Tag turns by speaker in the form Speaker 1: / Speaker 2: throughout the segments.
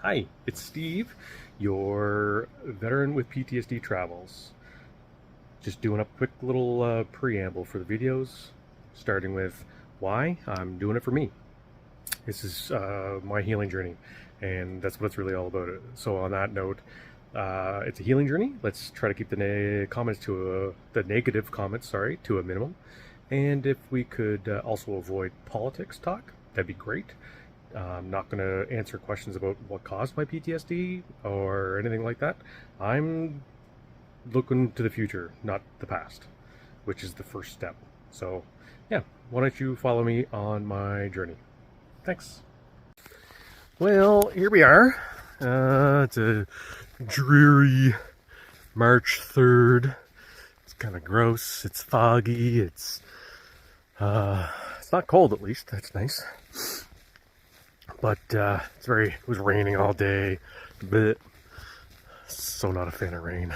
Speaker 1: Hi, it's Steve, your veteran with PTSD Travels. Just doing a quick little preamble for the videos, starting with why I'm doing it for me. This is my healing journey, and that's what it's really all about. So, on that note, it's a healing journey. Let's try to keep the the negative comments, sorry, to a minimum. And if we could also avoid politics talk, that'd be great. I'm not going to answer questions about what caused my PTSD or anything like that. I'm looking to the future, not the past, which is the first step. So, yeah, why don't you follow me on my journey? Thanks. Well, here we are. It's a dreary March 3rd. It's kind of gross. It's foggy. It's not cold, at least. That's nice. But it was raining all day. But so not a fan of rain.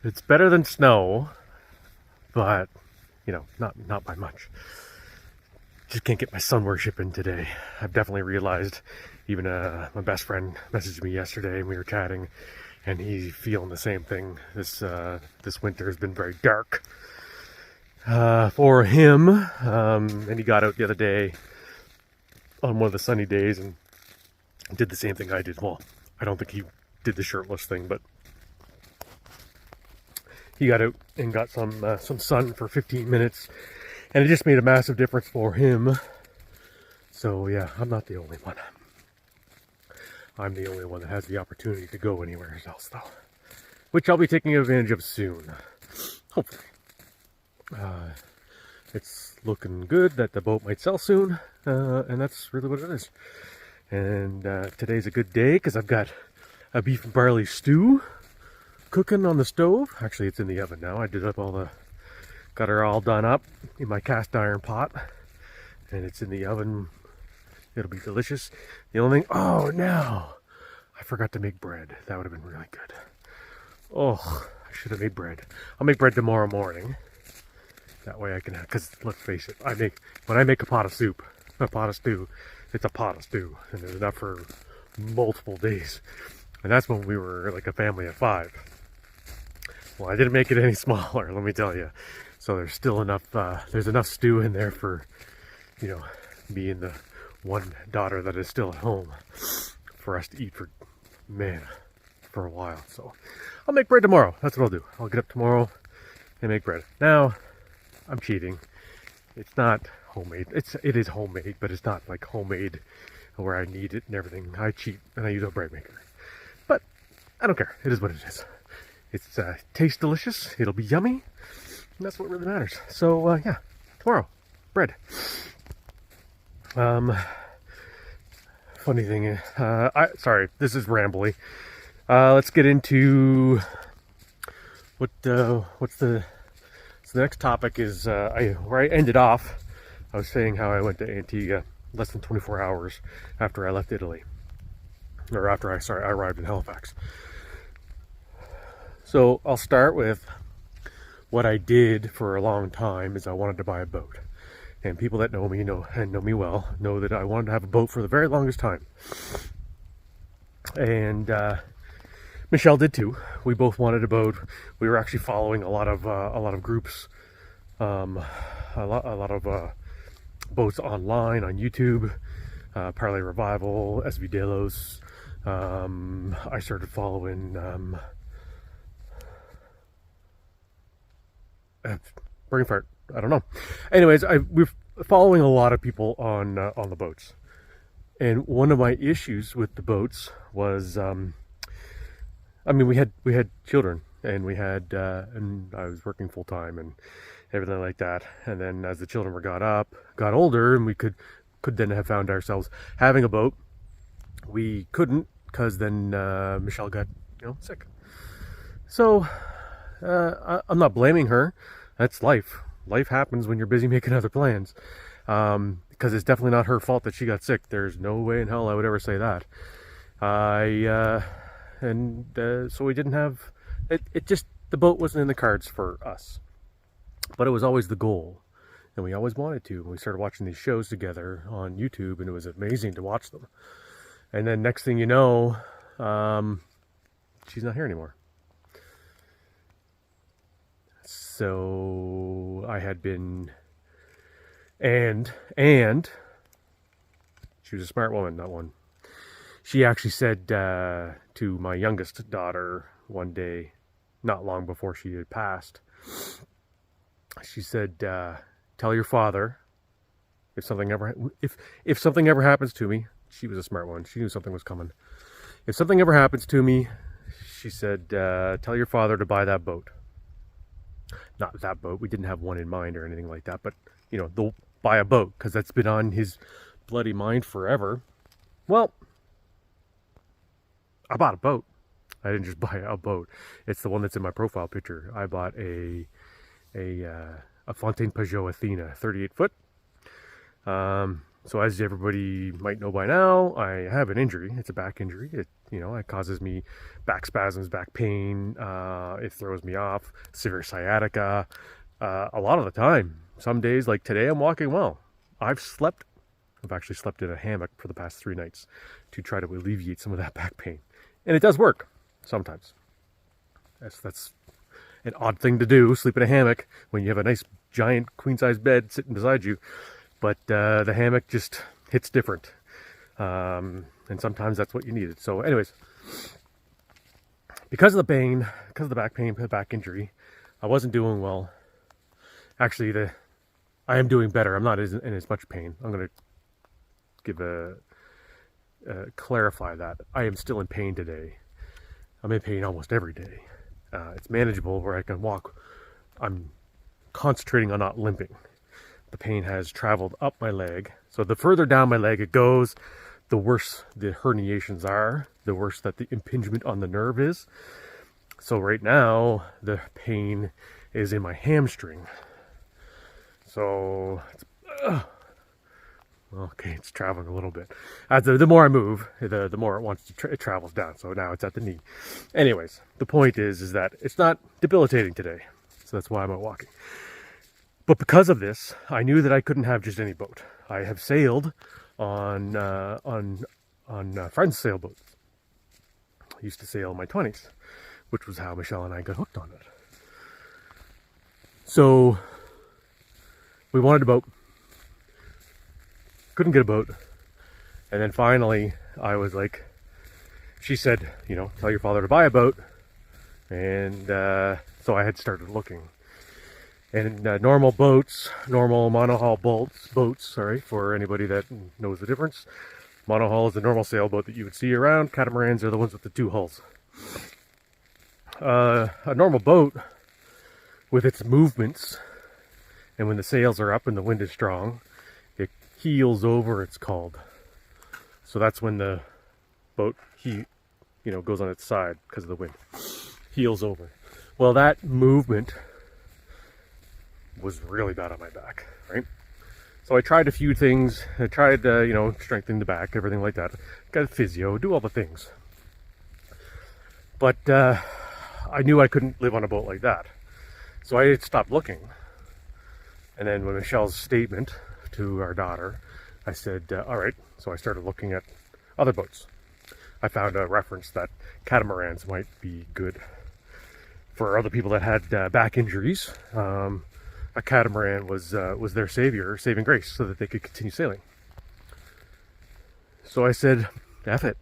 Speaker 1: It's better than snow, but not by much. Just can't get my sun worship in today. I've definitely realized. Even my best friend messaged me yesterday, and we were chatting, and he's feeling the same thing. This winter has been very dark for him, and he got out the other day on one of the sunny days and did the same thing I did. Well, I don't think he did the shirtless thing, but he got out and got some sun for 15 minutes, and it just made a massive difference for him. So yeah, I'm not the only one. I'm the only one that has the opportunity to go anywhere else, though, which I'll be taking advantage of soon, hopefully. It's looking good that the boat might sell soon, and that's really what it is. And today's a good day because I've got a beef and barley stew cooking on the stove. Actually, it's in the oven now. I got her all done up in my cast iron pot, and it's in the oven. It'll be delicious. The only thing, oh no, I forgot to make bread. That would have been really good. Oh, I should have made bread. I'll make bread tomorrow morning. That way I can, because let's face it, when I make a pot of stew, it's a pot of stew, and there's enough for multiple days. And that's when we were like a family of 5. Well, I didn't make it any smaller, let me tell you. So there's still enough, there's enough stew in there for, me and the one daughter that is still at home for us to eat for a while. So I'll make bread tomorrow. That's what I'll do. I'll get up tomorrow and make bread. Now, I'm cheating. It's not homemade. It is homemade, but it's not like homemade where I need it and everything. I cheat and I use a bread maker. But I don't care. It is what it is. It's tastes delicious. It'll be yummy. And that's what really matters. So yeah, tomorrow, bread. Funny thing, sorry, this is rambly. Let's get into what's the next topic is where I ended off. I was saying how I went to Antigua less than 24 hours after I left Italy, or after I arrived in Halifax. So I'll start with what I did for a long time is I wanted to buy a boat. And people that know me know me well know that I wanted to have a boat for the very longest time. And Michelle did too. We both wanted a boat. We were actually following a lot of groups, a lot of boats online on YouTube, Parlay Revival, SV Delos. I started following brain fart. I don't know. Anyways, we're following a lot of people on the boats, and one of my issues with the boats was, we had children, and and I was working full time and everything like that. And then as the children got older, and we could then have found ourselves having a boat, we couldn't because then Michelle got sick. So I'm not blaming her. That's life. Life happens when you're busy making other plans. Because it's definitely not her fault that she got sick. There's no way in hell I would ever say that. So we didn't have it. Just the boat wasn't in the cards for us, but it was always the goal, and we always wanted to. We started watching these shows together on YouTube, and it was amazing to watch them. And then next thing you know, she's not here anymore. So I had been, and she was a smart woman, not one. She actually said to my youngest daughter one day, not long before she had passed, she said, "Tell your father if something ever happens to me." She was a smart one. She knew something was coming. "If something ever happens to me," she said, "tell your father to buy that boat." Not that boat. We didn't have one in mind or anything like that, but they'll buy a boat because that's been on his bloody mind forever. Well, I bought a boat. I didn't just buy a boat. It's the one that's in my profile picture. I bought a Fontaine Pajot Athena, 38 foot. So as everybody might know by now, I have an injury. It's a back injury. It causes me back spasms, back pain. It throws me off. Severe sciatica. A lot of the time. Some days, like today, I'm walking well. I've actually slept in a hammock for the past 3 nights to try to alleviate some of that back pain. And it does work sometimes. That's an odd thing to do, sleep in a hammock when you have a nice giant queen-size bed sitting beside you. But the hammock just hits different. And sometimes that's what you needed. So anyways, because of the pain, because of the back pain, the back injury, I wasn't doing well. Actually, I am doing better. I'm not in as much pain. I'm going to clarify that. I am still in pain today. I'm in pain almost every day. It's manageable where I can walk. I'm concentrating on not limping. The pain has traveled up my leg. So the further down my leg it goes, the worse the herniations are, the worse that the impingement on the nerve is. So right now, the pain is in my hamstring. So, it's traveling a little bit. As the more I move, the more it travels down. So now it's at the knee. Anyways, the point is that it's not debilitating today. So that's why I'm out walking. But because of this, I knew that I couldn't have just any boat. I have sailed on friends' sailboats. I used to sail in my 20s, which was how Michelle and I got hooked on it. So we wanted a boat. Couldn't get a boat. And then finally, I was like, she said, tell your father to buy a boat. And so I had started looking. And normal monohull boats, for anybody that knows the difference. Monohull is the normal sailboat that you would see around. Catamarans are the ones with the 2 hulls. A normal boat, with its movements, and when the sails are up and the wind is strong, it heels over, it's called. So that's when the boat, goes on its side because of the wind. Heels over. Well, that movement was really bad on my back, right? So I tried a few things. I tried, strengthening the back, everything like that. Got a physio, do all the things. But I knew I couldn't live on a boat like that. So I stopped looking. And then with Michelle's statement to our daughter, I said, all right. So I started looking at other boats. I found a reference that catamarans might be good for other people that had back injuries. A catamaran was their saving grace, so that they could continue sailing. So I said, F it.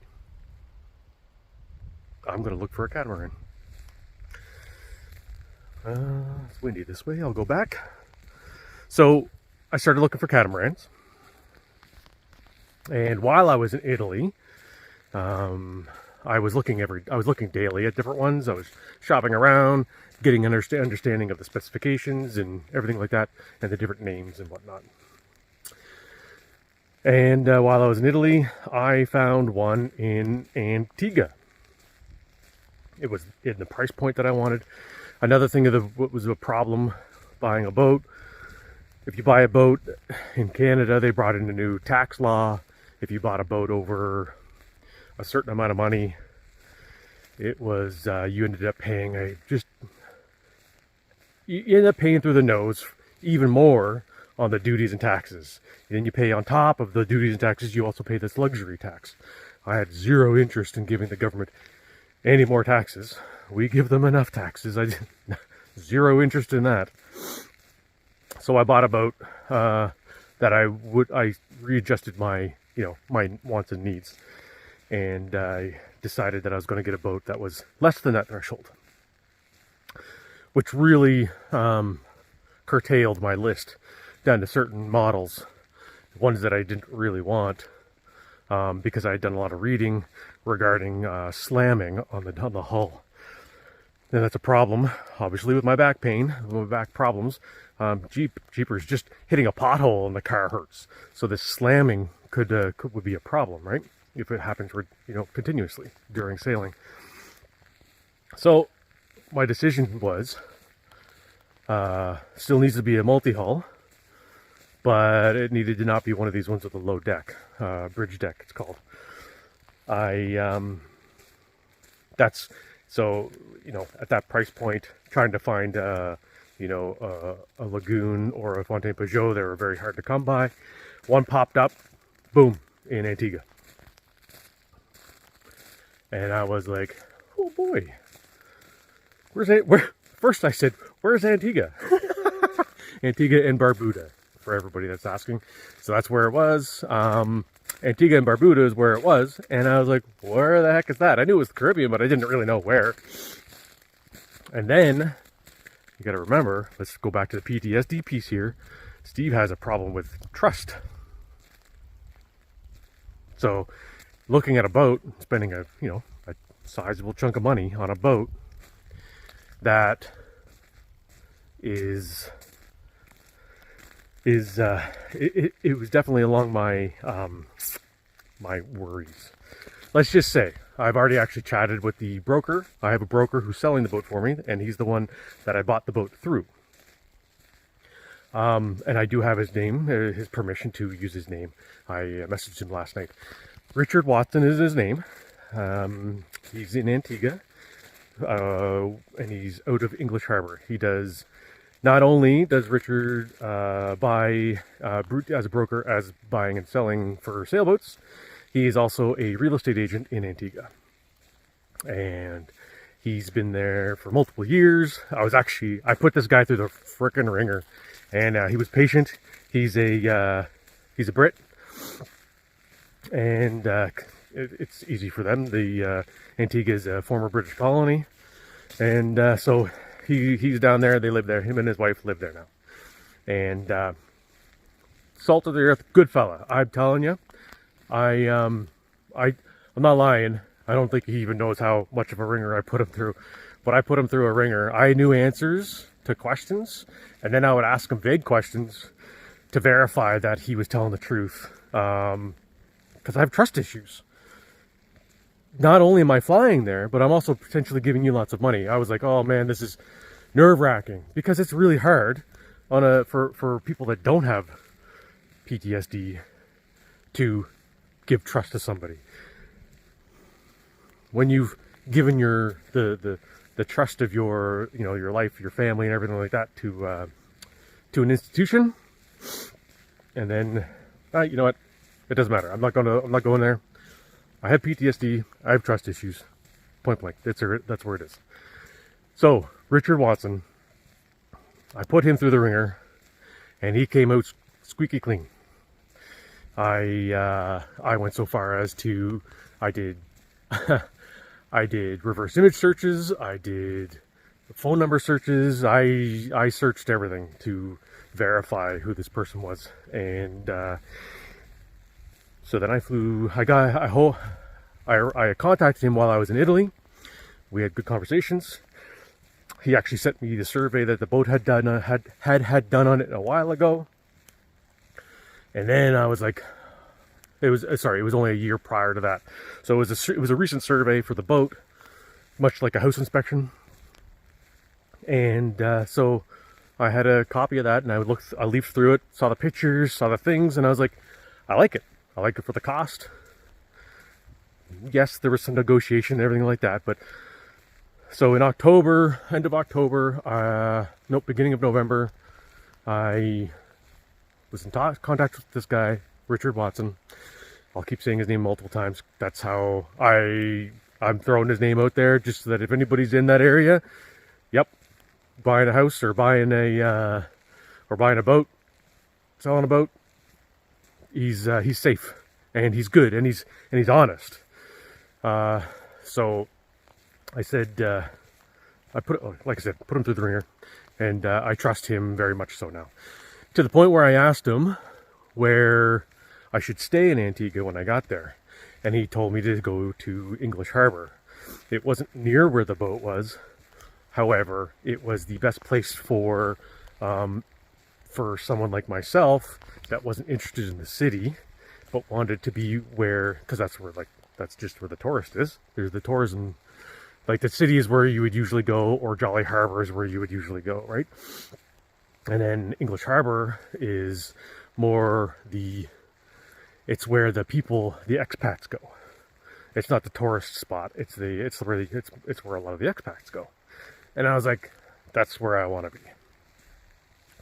Speaker 1: I'm going to look for a catamaran. It's windy this way. I'll go back. So I started looking for catamarans. And while I was in Italy, I was looking daily at different ones. I was shopping around, getting understanding of the specifications and everything like that, and the different names and whatnot. And while I was in Italy, I found one in Antigua. It was in the price point that I wanted. Another thing what was a problem buying a boat. If you buy a boat in Canada, they brought in a new tax law. If you bought a boat over a certain amount of money, it was you ended up paying you ended up paying through the nose even more on the duties and taxes. And then you pay on top of the duties and taxes, you also pay this luxury tax. I had zero interest in giving the government any more taxes. We give them enough taxes. I zero interest in that. So I bought a boat that I readjusted my my wants and needs, and I decided that I was going to get a boat that was less than that threshold, which really curtailed my list down to certain models, ones that I didn't really want, because I had done a lot of reading regarding slamming on the hull. And that's a problem, obviously, with my back pain, my back problems. Jeepers, just hitting a pothole in the car hurts. So this slamming would be a problem, right? If it happens, continuously during sailing. So my decision was, still needs to be a multi-hull, but it needed to not be one of these ones with a low deck, bridge deck it's called. So, at that price point, trying to find, a Lagoon or a Fontaine Pajot, they were very hard to come by. One popped up, boom, in Antigua. And I was like, oh boy, first I said, where's Antigua? Antigua and Barbuda, for everybody that's asking. So that's where it was. Antigua and Barbuda is where it was, and I was like, where the heck is that? I knew it was the Caribbean, but I didn't really know where. And then, you gotta remember, let's go back to the PTSD piece here. Steve has a problem with trust. So, looking at a boat, spending a sizable chunk of money on a boat that it was definitely along my my worries. Let's just say I've already actually chatted with the broker. I have a broker who's selling the boat for me, and he's the one that I bought the boat through. And I do have his name, his permission to use his name. I messaged him last night. Richard Watson is his name. He's in Antigua, and he's out of English Harbor. He does. Not only does Richard buy as a broker, as buying and selling for sailboats, he is also a real estate agent in Antigua. And he's been there for multiple years. I put this guy through the frickin' ringer, and he was patient. He's a Brit, and it's easy for them. The Antigua is a former British colony, and so he's down there. They live there. Him and his wife live there now. And salt of the earth, good fella. I'm telling you, I'm not lying. I don't think he even knows how much of a ringer I put him through. But I put him through a ringer. I knew answers to questions, and then I would ask him vague questions to verify that he was telling the truth. Because I have trust issues. Not only am I flying there, but I'm also potentially giving you lots of money. I was like, oh man, this is nerve-wracking, because it's really hard for people that don't have PTSD to give trust to somebody. When you've given the trust of your your life, your family, and everything like that to an institution, and then you know what, it doesn't matter. I'm not going there. I have PTSD. I have trust issues. Point blank. That's where it is. So Richard Watson, I put him through the ringer, and he came out squeaky clean. I went so far as to I did reverse image searches. I did phone number searches. I searched everything to verify who this person was, and so then I contacted him while I was in Italy. We had good conversations. He actually sent me the survey that the boat had done on it a while ago. And then I was like, it was only a year prior to that. So it was a recent survey for the boat, much like a house inspection. And so I had a copy of that, and I leafed through it, saw the pictures, saw the things, and I was like, I like it. I like it for the cost. Yes, there was some negotiation and everything like that, but so in October, end of October, beginning of November, I was in contact with this guy, Richard Watson. I'll keep saying his name multiple times. That's how I'm throwing his name out there, just so that if anybody's in that area, yep, buying a house or buying a boat, selling a boat, he's safe and he's good and he's honest. So I said, like I said, put him through the ringer, and I trust him very much so now, to the point where I asked him where I should stay in Antigua when I got there, and he told me to go to English Harbor. It wasn't near where the boat was, however, it was the best place for someone like myself that wasn't interested in the city, but wanted to be where, because that's just where the tourist is. There's the tourism, like the city is where you would usually go, or Jolly Harbor is where you would usually go, right? And then English Harbor is more it's where the people, the expats go. It's not the tourist spot. It's where a lot of the expats go. And I was like, that's where I want to be.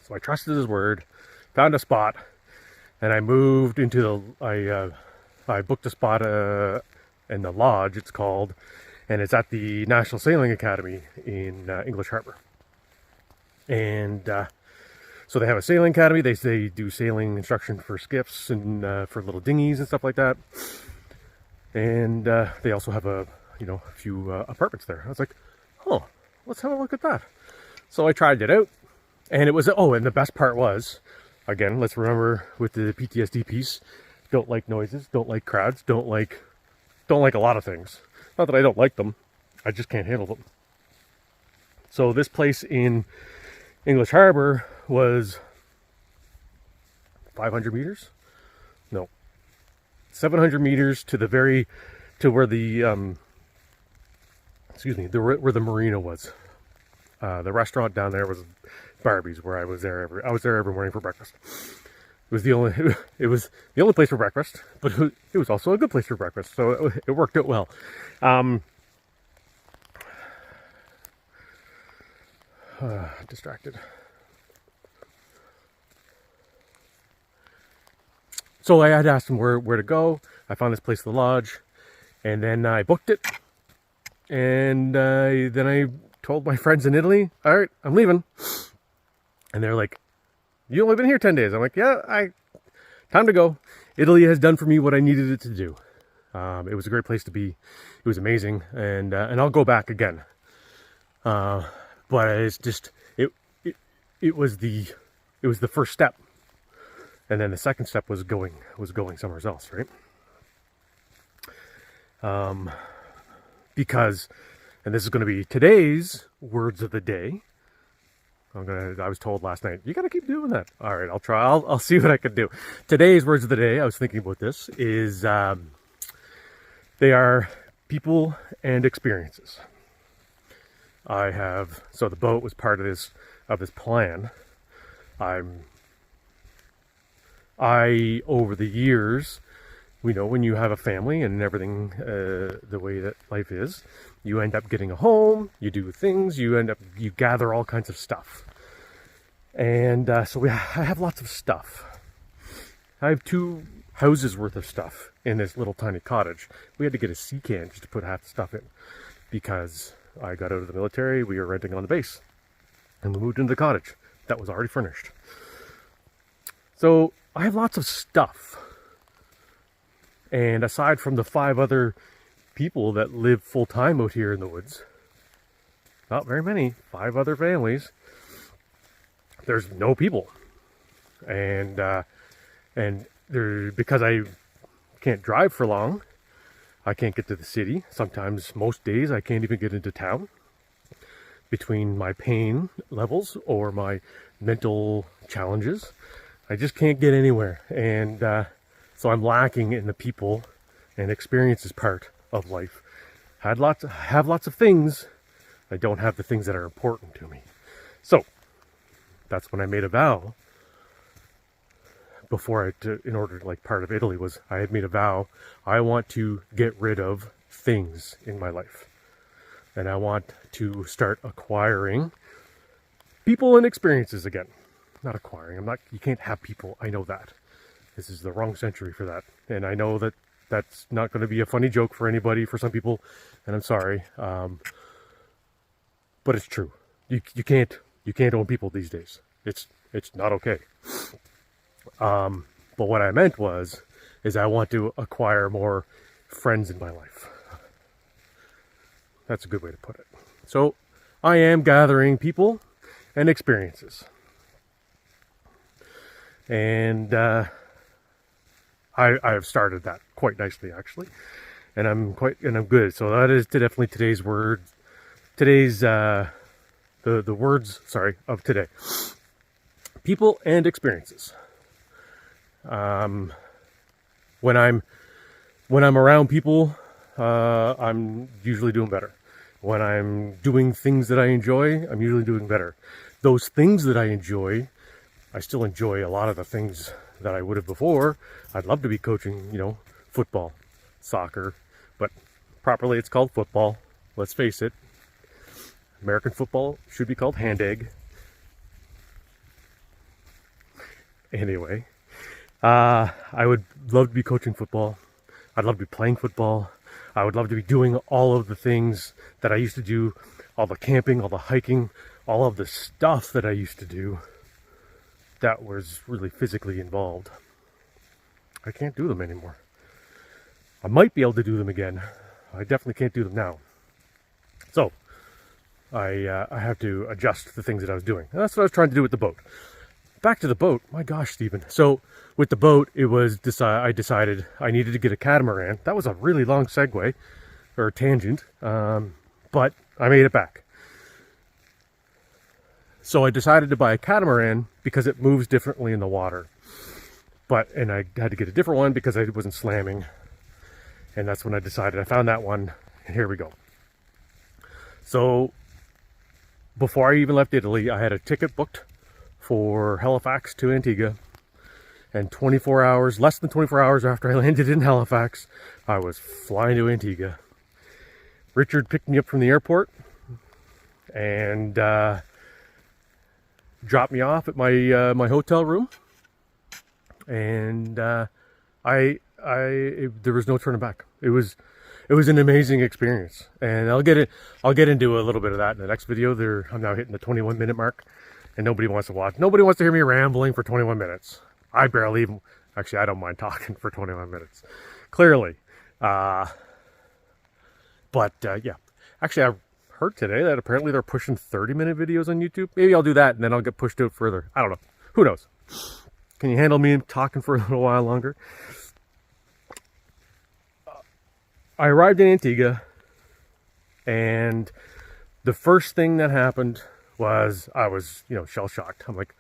Speaker 1: So I trusted his word, found a spot, and I moved into I booked a spot in the lodge, it's called, and it's at the National Sailing Academy in English Harbor. And so they have a sailing academy. They do sailing instruction for skiffs and for little dinghies and stuff like that. And they also have a few apartments there. I was like, oh, let's have a look at that. So I tried it out, and it was, and the best part was, again, let's remember with the PTSD piece, don't like noises, don't like crowds, don't like a lot of things. Not that I don't like them, I just can't handle them. So this place in English Harbor was 500 meters? No. 700 meters to where the where the marina was. The restaurant down there was Barbie's, where I was there every morning for breakfast. It was the only place for breakfast, but it was also a good place for breakfast, so it worked out well. Distracted. So I had asked him where to go. I found this place, the lodge, and then I booked it. And then I told my friends in Italy, all right, I'm leaving. And they're like, you only been here 10 days. I'm like, yeah, time to go. Italy has done for me what I needed it to do. It was a great place to be. It was amazing, and I'll go back again. But it's just it was the first step, and then the second step was going somewhere else, right? Because, and this is going to be today's words of the day. I was told last night, you got to keep doing that. All right, I'll try. I'll see what I can do. Today's words of the day, I was thinking about this, is they are people and experiences. So the boat was part of this plan. Over the years, when you have a family and everything, the way that life is, you end up getting a home, you do things, you gather all kinds of stuff. And so I have lots of stuff. I have 2 houses worth of stuff in this little tiny cottage. We had to get a sea can just to put half the stuff in, because I got out of the military, we were renting on the base, and we moved into the cottage that was already furnished. So I have lots of stuff. And aside from the 5 other people that live full-time out here in the woods, not very many, 5 other families, there's no people. And because I can't drive for long, I can't get to the city. Sometimes, most days, I can't even get into town. Between my pain levels or my mental challenges, I just can't get anywhere. And so I'm lacking in the people and experiences part of life. Have lots of things. I don't have the things that are important to me. So that's when I made a vow. In order to, part of Italy was, I had made a vow. I want to get rid of things in my life. And I want to start acquiring people and experiences again. not acquiring. I'm not. You can't have people. I know that. This is the wrong century for that, and I know that that's not going to be a funny joke for anybody. For some people, and I'm sorry, but it's true. You can't own people these days. It's not okay. But what I meant is I want to acquire more friends in my life. That's a good way to put it. So I am gathering people and experiences. And I've started that quite nicely, actually. And I'm good. So that is definitely today's word. Today's, the words, sorry, of today. People and experiences. When I'm around people, I'm usually doing better. When I'm doing things that I enjoy, I'm usually doing better. Those things that I enjoy, I still enjoy a lot of the things that I would have before. I'd love to be coaching, football, soccer, but properly it's called football. Let's face it. American football should be called hand egg. Anyway, I would love to be coaching football. I'd love to be playing football. I would love to be doing all of the things that I used to do, all the camping, all the hiking, all of the stuff that I used to do that was really physically involved. I can't do them anymore. I might be able to do them again. I definitely can't do them now. So, I have to adjust the things that I was doing. And that's what I was trying to do with the boat. Back to the boat. My gosh, Stephen. So with the boat, I decided I needed to get a catamaran. That was a really long segue or tangent, but I made it back. So I decided to buy a catamaran because it moves differently in the water. And I had to get a different one because I wasn't slamming. And that's when I decided. I found that one, and here we go. So before I even left Italy, I had a ticket booked for Halifax to Antigua, and less than 24 hours after I landed in Halifax, I was flying to Antigua. Richard picked me up from the airport and dropped me off at my hotel room, and there was no turning back. It was an amazing experience, and I'll get into a little bit of that in the next video. I'm now hitting the 21-minute mark. And nobody wants to watch. Nobody wants to hear me rambling for 21 minutes. I barely even... Actually, I don't mind talking for 21 minutes. Clearly. Yeah. Actually, I heard today that apparently they're pushing 30-minute videos on YouTube. Maybe I'll do that, and then I'll get pushed out further. I don't know. Who knows? Can you handle me talking for a little while longer? I arrived in Antigua, and the first thing that happened was I was, shell-shocked. I'm like,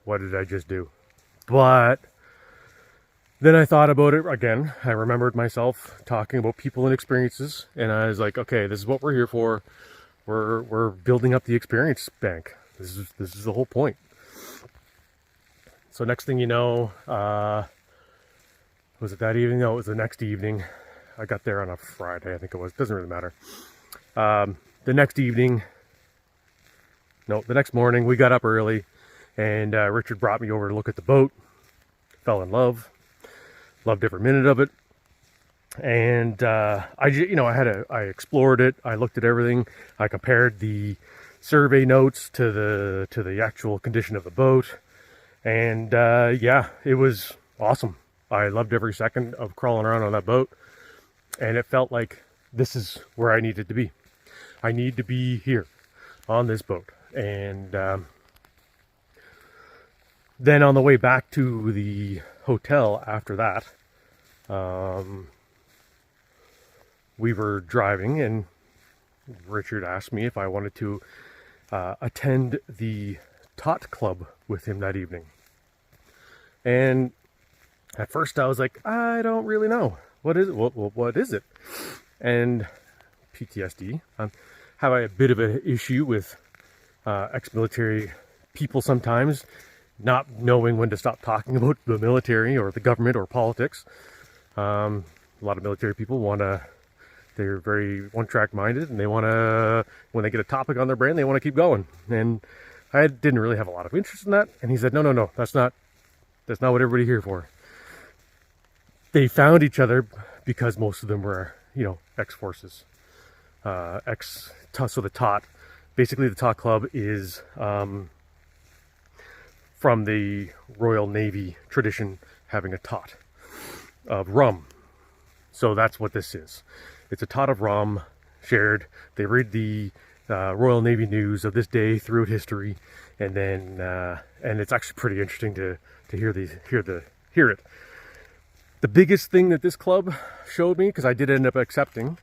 Speaker 1: what did I just do? But then I thought about it again. I remembered myself talking about people and experiences, and I was like, okay, this is what we're here for. We're building up the experience bank. This is the whole point. So next thing you know, was it that evening? No, it was the next evening. I got there on a Friday, I think it was. Doesn't really matter. The next morning, we got up early, and Richard brought me over to look at the boat. Fell in love. Loved every minute of it. And I explored it. I looked at everything. I compared the survey notes to the actual condition of the boat. And it was awesome. I loved every second of crawling around on that boat. And it felt like this is where I needed to be. I need to be here on this boat. And then on the way back to the hotel after that, we were driving, and Richard asked me if I wanted to attend the Tot Club with him that evening. And at first I was like, I don't really know. What is it? What is it? And PTSD. Have a bit of an issue with ex-military people sometimes not knowing when to stop talking about the military or the government or politics. A lot of military people they're very one-track minded, and they want to, when they get a topic on their brain, they want to keep going. And I didn't really have a lot of interest in that. And he said, no, that's not what everybody here for. They found each other because most of them were, ex-forces. So the TOT, basically the TOT Club is from the Royal Navy tradition, having a tot of rum. So that's what this is. It's a tot of rum shared. They read the Royal Navy news of this day throughout history, and then and it's actually pretty interesting to hear it. The biggest thing that this club showed me, because I did end up accepting,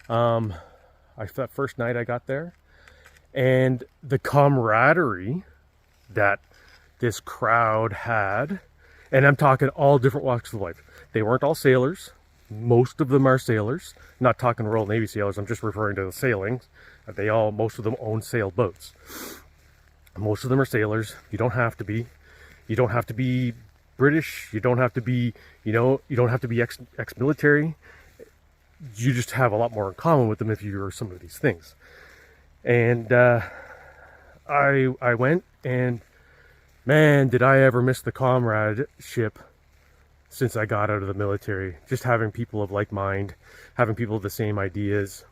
Speaker 1: that first night I got there, and the camaraderie that this crowd had, and I'm talking all different walks of life. They weren't all sailors. Most of them are sailors. I'm not talking Royal Navy sailors. I'm just referring to the sailing. Most of them own sailboats. Most of them are sailors. You don't have to be. You don't have to be British. You don't have to be, you don't have to be ex-military. You just have a lot more in common with them if you're some of these things. And I went, and man, did I ever miss the comradeship since I got out of the military. Just having people of like mind, having people with the same ideas.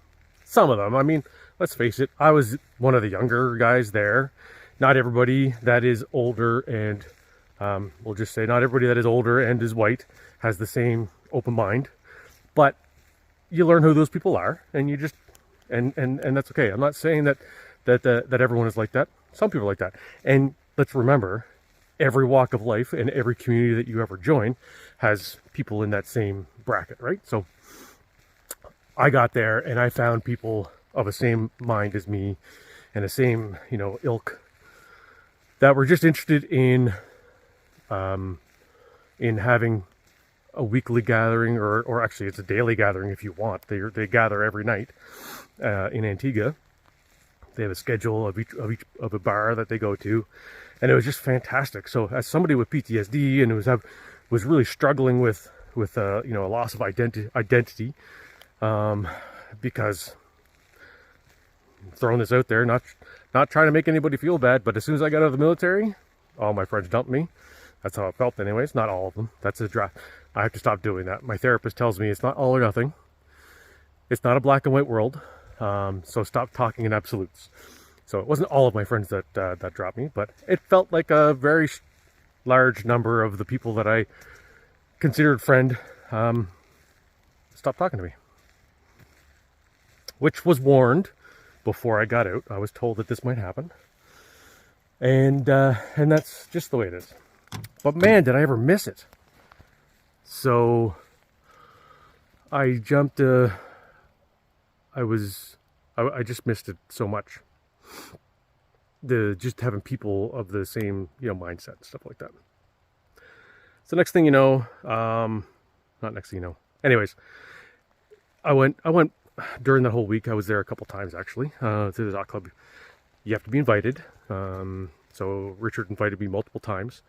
Speaker 1: Some of them, I mean, let's face it, I was one of the younger guys there. Not everybody that is older and, we'll just say not everybody that is older and is white has the same open mind. But you learn who those people are, and you just, and that's okay. I'm not saying that everyone is like that. Some people are like that. And let's remember, every walk of life and every community that you ever join has people in that same bracket, right? So I got there and I found people of the same mind as me and the same, ilk, that were just interested in having a weekly gathering, or actually it's a daily gathering if you want. They gather every night in Antigua. They have a schedule of a bar that they go to, and it was just fantastic. So as somebody with PTSD and was really struggling with a loss of identity, because throwing this out there, not trying to make anybody feel bad, but as soon as I got out of the military, all my friends dumped me. That's how it felt anyways. Not all of them. That's a draft. I have to stop doing that. My therapist tells me it's not all or nothing. It's not a black and white world. So stop talking in absolutes. So it wasn't all of my friends that dropped me, but it felt like a very large number of the people that I considered friend stopped talking to me. Which was warned before I got out. I was told that this might happen. And that's just the way it is. But man, did I ever miss it. So I jumped, I just missed it so much. Just having people of the same, mindset and stuff like that. So next thing you know, not next thing you know. Anyways, I went during the whole week. I was there a couple times actually, to the Dot Club. You have to be invited. So Richard invited me multiple times,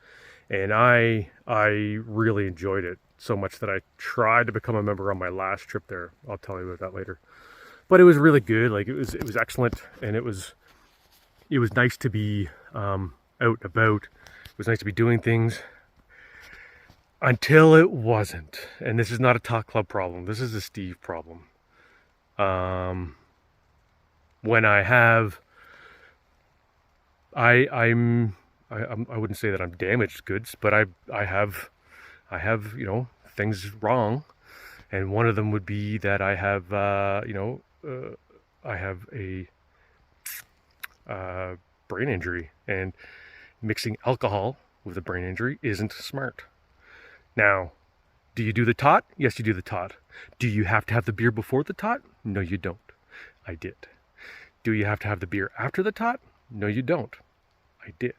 Speaker 1: and I really enjoyed it so much that I tried to become a member on my last trip there. I'll tell you about that later. But it was really good. Like it was excellent, and it was nice to be out and about. It was nice to be doing things. Until it wasn't. And this is not a Talk Club problem. This is a Steve problem. When I have, I wouldn't say that I'm damaged goods, but I have things wrong, and one of them would be that I have I have a brain injury, and mixing alcohol with a brain injury isn't smart. Now, do you do the tot? Yes, you do the tot. Do you have to have the beer before the tot? No, you don't. I did. Do you have to have the beer after the tot? No, you don't. I did.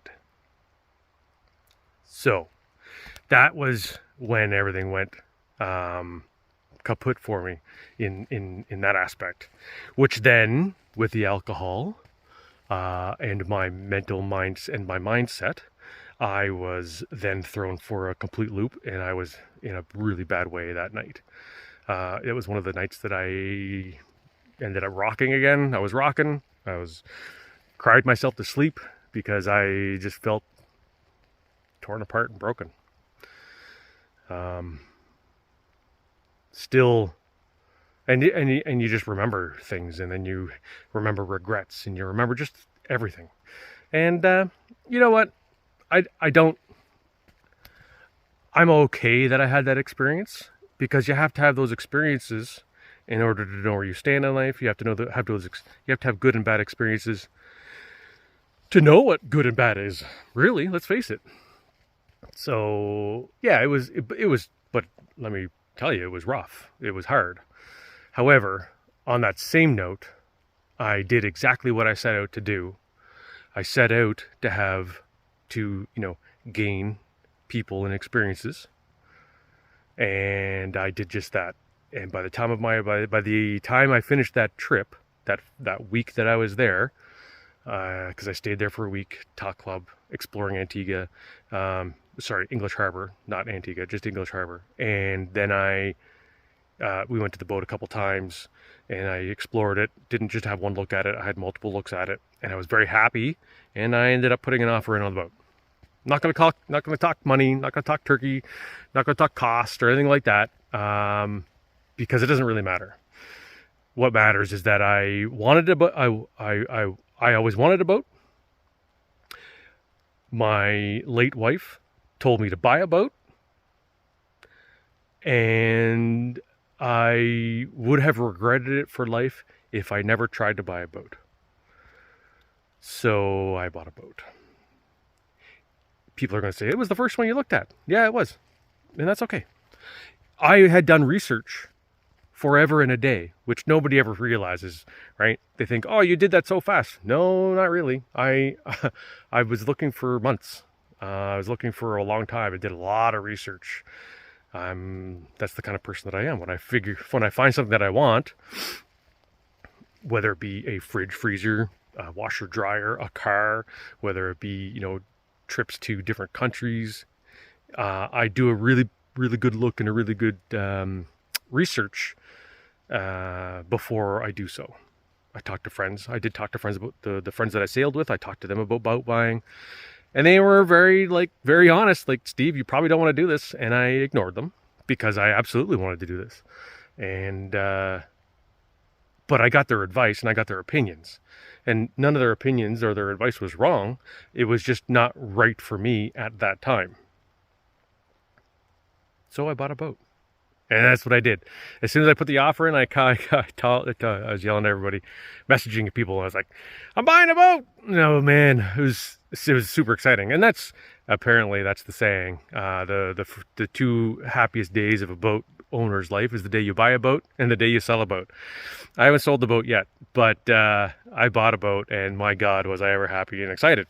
Speaker 1: So, that was when everything went kaput for me in that aspect. Which then, with the alcohol and my mental minds and my mindset, I was then thrown for a complete loop, and I was in a really bad way that night. It was one of the nights that I ended up rocking again. I was rocking. I cried myself to sleep. because I just felt torn apart and broken. Still, and you just remember things, and then you remember regrets, and you remember just everything. And you know what? I don't. I'm okay that I had that experience, because you have to have those experiences in order to know where you stand in life. You have to know that you have to have good and bad experiences to know what good and bad is. Really, let's face it. So yeah, it was, but let me tell you, it was rough. It was hard. However, on that same note, I did exactly what I set out to do. I set out to gain people and experiences, and I did just that. And by the time I finished that trip, that week that I was there, because I stayed there for a week, Talk Club, exploring Antigua, English Harbor, not Antigua, just English Harbor. And then we went to the boat a couple times, and I explored it. Didn't just have one look at it, I had multiple looks at it, and I was very happy. And I ended up putting an offer in on the boat. Not going to talk money, not going to talk turkey, not going to talk cost or anything like that, because it doesn't really matter. What matters is that I wanted a boat. I always wanted a boat. My late wife told me to buy a boat, and I would have regretted it for life if I never tried to buy a boat. So I bought a boat. People are going to say, it was the first one you looked at. Yeah, it was. And that's okay. I had done research forever and a day, which nobody ever realizes, right? They think, oh, you did that so fast. No, not really. I was looking for months. I was looking for a long time. I did a lot of research. That's the kind of person that I am. When I find something that I want, whether it be a fridge, freezer, a washer, dryer, a car, whether it be, trips to different countries, I do a really, really good look and a really good research before I do so. I talked to friends. I did talk to friends about the friends that I sailed with. I talked to them about boat buying, and they were very honest. Like, Steve, you probably don't want to do this, and I ignored them because I absolutely wanted to do this. And but I got their advice and I got their opinions, and none of their opinions or their advice was wrong. It was just not right for me at that time. So I bought a boat. And that's what I did. As soon as I put the offer in, I was yelling at everybody, messaging people. I was like, I'm buying a boat. No, man, it was super exciting. And that's the saying. The two happiest days of a boat owner's life is the day you buy a boat and the day you sell a boat. I haven't sold the boat yet, but I bought a boat, and my God, was I ever happy and excited.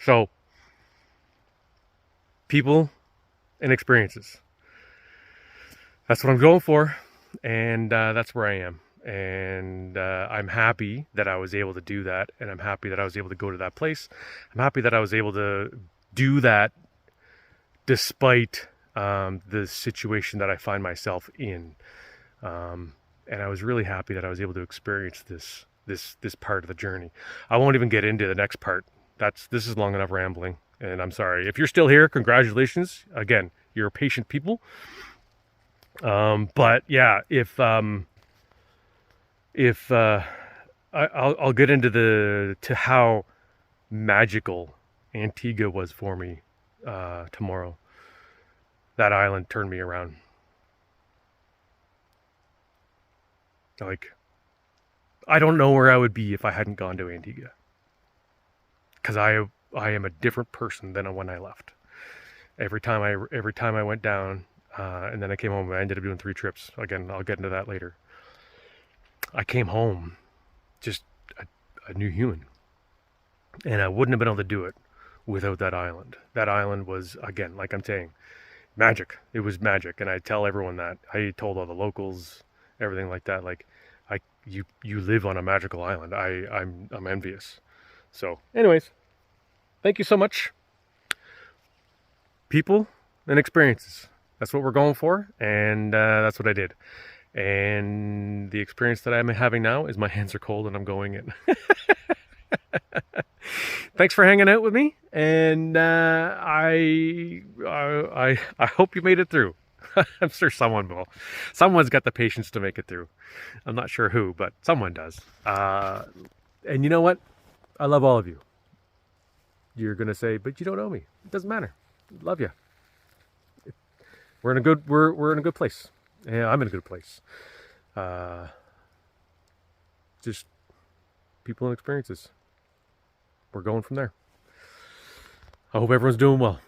Speaker 1: So, people and experiences. That's what I'm going for, and that's where I am. And I'm happy that I was able to do that, and I'm happy that I was able to go to that place. I'm happy that I was able to do that despite the situation that I find myself in. And I was really happy that I was able to experience this part of the journey. I won't even get into the next part. This is long enough rambling, and I'm sorry. If you're still here, congratulations. Again, you're patient people. But yeah, I'll get into how magical Antigua was for me tomorrow. That island turned me around. Like, I don't know where I would be if I hadn't gone to Antigua, because I am a different person than when I left. Every time I went down. And then I came home. I ended up doing 3 trips. Again, I'll get into that later. I came home just a new human. And I wouldn't have been able to do it without that island. That island was, again, like I'm saying, magic. It was magic. And I tell everyone that. I told all the locals, everything like that. Like, you live on a magical island. I'm envious. So, anyways, thank you so much. People and experiences. That's what we're going for, and that's what I did. And the experience that I'm having now is my hands are cold and I'm going in. Thanks for hanging out with me, and I hope you made it through. I'm sure someone will. Someone's got the patience to make it through. I'm not sure who, but someone does. And you know what? I love all of you. You're gonna say, but you don't know me. It doesn't matter. Love you. We're in a good we're in a good place. Yeah, I'm in a good place. Just people and experiences. We're going from there. I hope everyone's doing well.